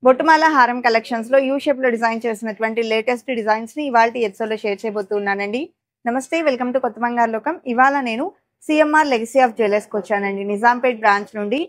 బొట్టుమాల హారం కలెక్షన్స్ లో U shape లో డిజైన్ చేసినటువంటి లేటెస్ట్ డిజైన్స్ ని ఇవాల్టి ఎపిసోడ్ లో షేర్ చేయబోతున్నానండి. నమస్తే, వెల్కమ్ టు కొత్త బంగారు లోకం. ఇవాళ నేను సిఎంఆర్ లెగసీ ఆఫ్ జ్యువెలర్స్ కి వచ్చానండి. నిజాంపేట్ బ్రాంచ్ నుండి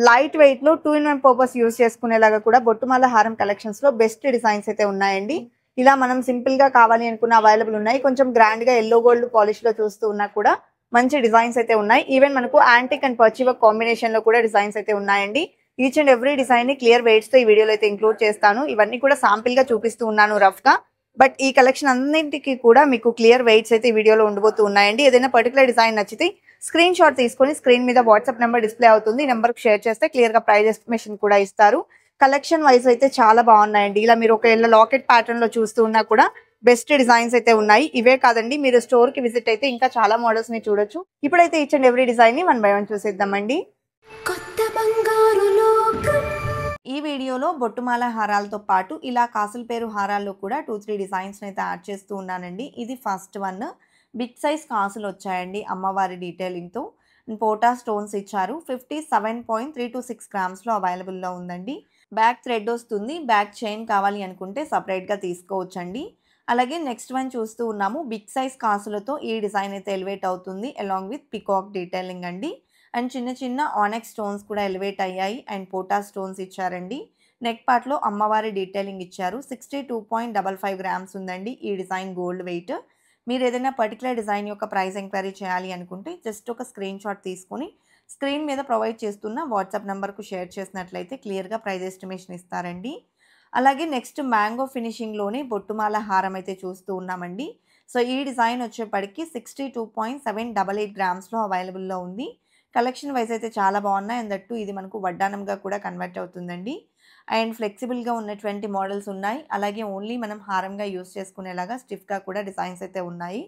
లైట్ వెయిట్ లో 2-in-1 పర్పస్ యూస్ చేసుకునేలాగా కూడా బొట్టుమాల హారం కలెక్షన్స్ లో బెస్ట్ డిజైన్స్ అయితే ఉన్నాయండి. ఇలా మనం సింపుల్ గా కావాలి అనుకున్న అవైలబుల్ ఉన్నాయి. కొంచెం గ్రాండ్ గా ఎల్లో గోల్డ్ పాలిష్ లో చూస్తూ ఉన్నా కూడా మంచి డిజైన్స్ అయితే ఉన్నాయి. ఈవెన్ మనకు యాంటిక్ అండ్ పర్చి వర్క్ కాంబినేషన్ లో కూడా డిజైన్స్ అయితే ఉన్నాయండి. ఈచ్ అండ్ ఎవ్రీ డిజైన్ ని క్లియర్ వెయిట్స్ తో ఈ వీడియోలో అయితే ఇంక్లూడ్ చేస్తాను. ఇవన్నీ కూడా శాంపిల్ గా చూపిస్తూ ఉన్నాను రఫ్ గా. బట్ ఈ కలెక్షన్ అన్నింటికి కూడా మీకు క్లియర్ వెయిట్స్ అయితే ఈ వీడియోలో ఉండబోతూ ఉన్నాయండి. ఏదైనా పర్టికులర్ డిజైన్ నచ్చితే స్క్రీన్ షాట్ తీసుకొని స్క్రీన్ మీద వాట్సాప్ నెంబర్ డిస్ప్లే అవుతుంది. ఈ నెంబర్ కి షేర్ చేస్తే క్లియర్ గా ప్రైస్ ఎస్టిమేషన్ కూడా ఇస్తారు. కలెక్షన్ వైజ్ అయితే చాలా బాగున్నాయండి. ఇలా మీరు ఒక లాకెట్ ప్యాటర్న్ లో చూస్తూ ఉన్నా కూడా బెస్ట్ డిజైన్స్ అయితే ఉన్నాయి. ఇవే కాదండి, మీరు స్టోర్ కి విజిట్ అయితే ఇంకా చాలా మోడల్స్ ని చూడొచ్చు. ఇప్పుడైతే ఈచ్ అండ్ ఎవ్రీ డిజైన్ ని 1 by 1 చూసేద్దామండి. ఈ వీడియోలో బొట్టుమాల హారాలతో పాటు ఇలా కాసుల పేరు హారాల్లో కూడా 2-3 డిజైన్స్ అయితే యాడ్ చేస్తూ ఉన్నానండి. ఇది ఫస్ట్ వన్. బిగ్ సైజ్ కాసులు వచ్చాయండి అమ్మవారి డీటెయిలింగ్తో. పోటా స్టోన్స్ ఇచ్చారు. 57.326 గ్రామ్స్లో అవైలబుల్లో ఉందండి. బ్యాక్ థ్రెడ్ వస్తుంది. బ్యాక్ చైన్ కావాలి అనుకుంటే సపరేట్గా తీసుకోవచ్చండి. అలాగే నెక్స్ట్ వన్ చూస్తూ ఉన్నాము. బిగ్ సైజ్ కాసులతో ఈ డిజైన్ అయితే ఎలివేట్ అవుతుంది అలాంగ్ విత్ పికాక్ డీటెయిలింగ్ అండి. అండ్ చిన్న చిన్న ఆనెక్స్ స్టోన్స్ కూడా ఎలివేట్ అయ్యాయి. అండ్ పోటా స్టోన్స్ ఇచ్చారండి. నెక్ పార్ట్లో అమ్మవారి డీటెయిలింగ్ ఇచ్చారు. 62.55 గ్రామ్స్ ఉందండి ఈ డిజైన్ గోల్డ్ వెయిట్. మీరు ఏదైనా పర్టికులర్ డిజైన్ యొక్క ప్రైస్ ఎంక్వైరీ చేయాలి అనుకుంటే జస్ట్ ఒక స్క్రీన్ షాట్ తీసుకొని స్క్రీన్ మీద ప్రొవైడ్ చేస్తున్న వాట్సాప్ నెంబర్కు షేర్ చేసినట్లయితే క్లియర్గా ప్రైస్ ఎస్టిమేషన్ ఇస్తారండి. అలాగే నెక్స్ట్ మ్యాంగో ఫినిషింగ్లోనే బొట్టుమాల హారం అయితే చూస్తూ ఉన్నామండి. సో ఈ డిజైన్ వచ్చేప్పటికి 62.788 గ్రామ్స్లో అవైలబుల్లో ఉంది. కలెక్షన్ వైజ్ అయితే చాలా బాగున్నాయి. అండ్ దట్టు ఇది మనకు వడ్డానంగా కూడా కన్వర్ట్ అవుతుందండి. అండ్ ఫ్లెక్సిబుల్గా ఉన్నటువంటి మోడల్స్ ఉన్నాయి. అలాగే ఓన్లీ మనం హారంగా యూస్ చేసుకునేలాగా స్టిఫ్గా కూడా డిజైన్స్ అయితే ఉన్నాయి.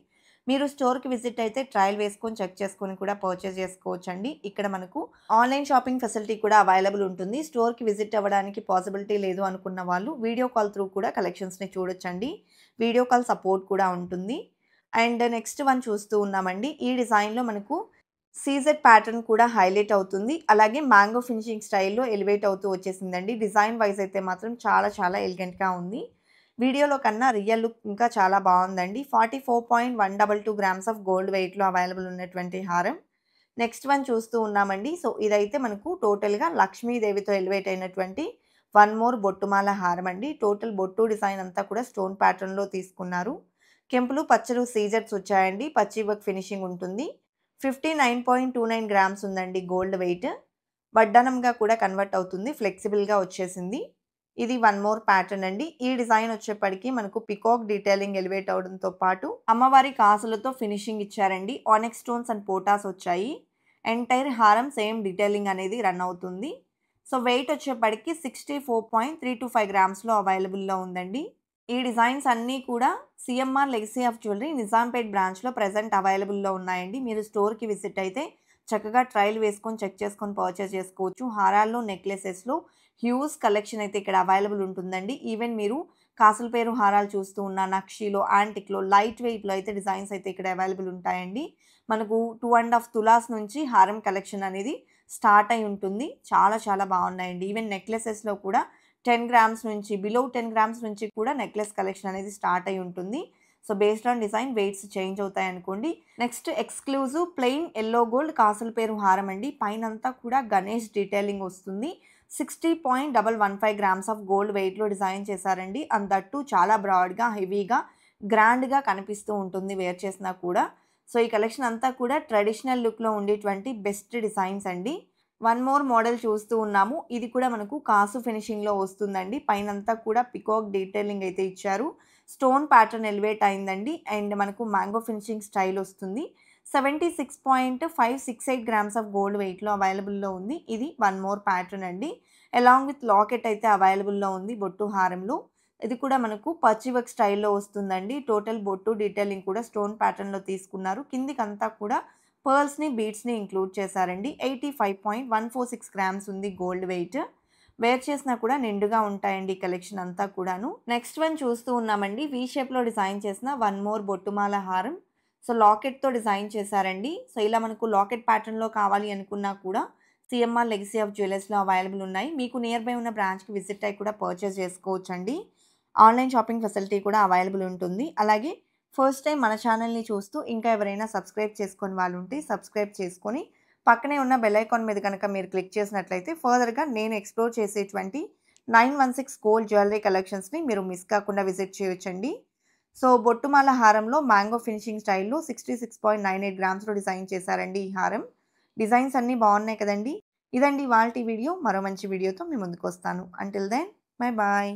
మీరు స్టోర్కి విజిట్ అయితే ట్రయల్ వేసుకొని చెక్ చేసుకొని కూడా పర్చేస్ చేసుకోవచ్చండి. ఇక్కడ మనకు ఆన్లైన్ షాపింగ్ ఫెసిలిటీ కూడా అవైలబుల్ ఉంటుంది. స్టోర్కి విజిట్ అవ్వడానికి పాసిబిలిటీ లేదు అనుకున్న వాళ్ళు వీడియో కాల్ త్రూ కూడా కలెక్షన్స్ని చూడొచ్చండి. వీడియో కాల్ సపోర్ట్ కూడా ఉంటుంది. అండ్ నెక్స్ట్ వన్ చూస్తూ ఉన్నామండి. ఈ డిజైన్లో మనకు సీజెడ్ ప్యాటర్న్ కూడా హైలైట్ అవుతుంది. అలాగే మ్యాంగో ఫినిషింగ్ స్టైల్లో ఎలివేట్ అవుతూ వచ్చేసిందండి. డిజైన్ వైజ్ అయితే మాత్రం చాలా ఎలిగెంట్గా ఉంది. వీడియోలో కన్నా రియల్ లుక్ ఇంకా చాలా బాగుందండి. 44.122 గ్రామ్స్ ఆఫ్ గోల్డ్ వెయిట్లో అవైలబుల్ ఉన్నటువంటి హారం. నెక్స్ట్ వన్ చూస్తూ ఉన్నామండి. సో ఇదైతే మనకు టోటల్గా లక్ష్మీదేవితో ఎలివేట్ అయినటువంటి వన్ మోర్ బొట్టుమాల హారం అండి. టోటల్ బొట్టు డిజైన్ అంతా కూడా స్టోన్ ప్యాటర్న్లో తీసుకున్నారు. కెంపులు పచ్చలు సీజెడ్స్ వచ్చాయండి. పచ్చి వర్క్ ఫినిషింగ్ ఉంటుంది. 59.29 గ్రామ్స్ ఉందండి గోల్డ్ వెయిట్. వడ్డానంగా కూడా కన్వర్ట్ అవుతుంది. ఫ్లెక్సిబుల్గా వచ్చేసింది. ఇది వన్ మోర్ ప్యాటర్న్ అండి. ఈ డిజైన్ వచ్చేప్పటికి మనకు పికాక్ డీటెయిలింగ్ ఎలివేట్ అవడంతో పాటు అమ్మవారి కాసులతో ఫినిషింగ్ ఇచ్చారండి. ఆనెక్స్ స్టోన్స్ అండ్ పోటాస్ వచ్చాయి. ఎంటైర్ హారం సేమ్ డీటెయిలింగ్ అనేది రన్ అవుతుంది. సో వెయిట్ వచ్చేప్పటికి 64.325 గ్రామ్స్లో అవైలబుల్లో ఉందండి. ఈ డిజైన్స్ అన్నీ కూడా CMR legacy of jewellery Nizampet బ్రాంచ్లో ప్రెజెంట్ అవైలబుల్లో ఉన్నాయండి. మీరు స్టోర్కి విజిట్ అయితే చక్కగా ట్రయల్ వేసుకొని చెక్ చేసుకొని పర్చేస్ చేసుకోవచ్చు. హారాల్లో నెక్లెసెస్లో హ్యూజ్ కలెక్షన్ అయితే ఇక్కడ అవైలబుల్ ఉంటుందండి. ఈవెన్ మీరు కాసుల పేరు హారాలు చూస్తూ ఉన్న నక్షీలో, యాంటిక్లో, లైట్ వెయిట్లో అయితే డిజైన్స్ అయితే ఇక్కడ అవైలబుల్ ఉంటాయండి. మనకు 2.5 తులాస్ నుంచి హారం కలెక్షన్ అనేది స్టార్ట్ అయి ఉంటుంది. చాలా బాగున్నాయండి. ఈవెన్ నెక్లెసెస్లో కూడా 10 గ్రామ్స్ నుంచి బిలో 10 గ్రామ్స్ నుంచి కూడా నెక్లెస్ కలెక్షన్ అనేది స్టార్ట్ అయి ఉంటుంది. So based on design weights change అవుతాయి అనుకోండి. Next exclusive plain yellow gold కాసుల పేరు హారం అండి. పైనంతా కూడా గణేష్ డీటెయిలింగ్ వస్తుంది. 60.115 గ్రామ్స్ ఆఫ్ గోల్డ్ వెయిట్లో డిజైన్ చేశారండి. అండ్ దట్టు చాలా బ్రాడ్గా, హెవీగా, గ్రాండ్గా కనిపిస్తూ ఉంటుంది వేర్ చేసినా కూడా. సో ఈ కలెక్షన్ అంతా కూడా ట్రెడిషనల్ లుక్లో ఉండేటువంటి బెస్ట్ డిజైన్స్ అండి. వన్ మోర్ మోడల్ చూస్తూ ఉన్నాము. ఇది కూడా మనకు కాసు ఫినిషింగ్లో వస్తుందండి. పైనంతా కూడా పికాక్ డీటెయిలింగ్ అయితే ఇచ్చారు. స్టోన్ ప్యాటర్న్ ఎలివేట్ అయిందండి. అండ్ మనకు మ్యాంగో ఫినిషింగ్ స్టైల్ వస్తుంది. 76.568 గ్రామ్స్ ఆఫ్ గోల్డ్ వెయిట్లో అవైలబుల్లో ఉంది. ఇది వన్ మోర్ ప్యాటర్న్ అండి. అలాంగ్ విత్ లాకెట్ అయితే అవైలబుల్లో ఉంది బొట్టు హారంలో. ఇది కూడా మనకు పచ్చి వర్క్ స్టైల్లో వస్తుందండి. టోటల్ బొట్టు డీటెయిలింగ్ కూడా స్టోన్ ప్యాటర్న్లో తీసుకున్నారు. కిందికంతా కూడా పర్ల్స్ని, బీడ్స్ని ఇంక్లూడ్ చేశారండి. 85.146 గ్రామ్స్ ఉంది గోల్డ్ వెయిట్. వేర్ చేసినా కూడా నిండుగా ఉంటాయండి ఈ కలెక్షన్ అంతా కూడాను. నెక్స్ట్ వన్ చూస్తూ ఉన్నామండి. వీ షేప్లో డిజైన్ చేసిన వన్ మోర్ బొట్టుమాల హారం. సో లాకెట్తో డిజైన్ చేశారండి. సో ఇలా మనకు లాకెట్ ప్యాటర్న్లో కావాలి అనుకున్నా కూడా సీఎంఆర్ లెగసీ ఆఫ్ జ్యువెలర్స్‌లో అవైలబుల్ ఉన్నాయి. మీకు నియర్ బై ఉన్న బ్రాంచ్‌కి విజిట్ అయ్యి కూడా పర్చేస్ చేసుకోవచ్చండి. ఆన్‌లైన్ షాపింగ్ ఫెసిలిటీ కూడా అవైలబుల్ ఉంటుంది. అలాగే ఫస్ట్ టైమ్ మన ఛానెల్‌ని చూస్తూ ఇంకా ఎవరైనా సబ్స్క్రైబ్ చేసుకోని వాళ్ళుంటే సబ్స్క్రైబ్ చేసుకొని, పక్కనే ఉన్న బెల్ ఐకాన్ మీద గనక మీరు క్లిక్ చేసినట్లయితే ఫర్దర్‌గా నేను ఎక్స్‌ప్లోర్ చేసేటువంటి 916 గోల్డ్ జ్యువెలరీ కలెక్షన్స్‌ని మీరు మిస్ కాకుండా విజిట్ చేయొచ్చండి. సో, బొట్టుమాల హారంలో మ్యాంగో ఫినిషింగ్ స్టైల్‌లో 66.98 గ్రామ్స్‌లో డిజైన్ చేశారండి ఈ హారం. డిజైన్స్ అన్నీ బావున్నాయి కదండీ! ఇదండి ఇవాల్టి వీడియో. మరో మంచి వీడియోతో మీ ముందుకొస్తాను. Until then bye bye.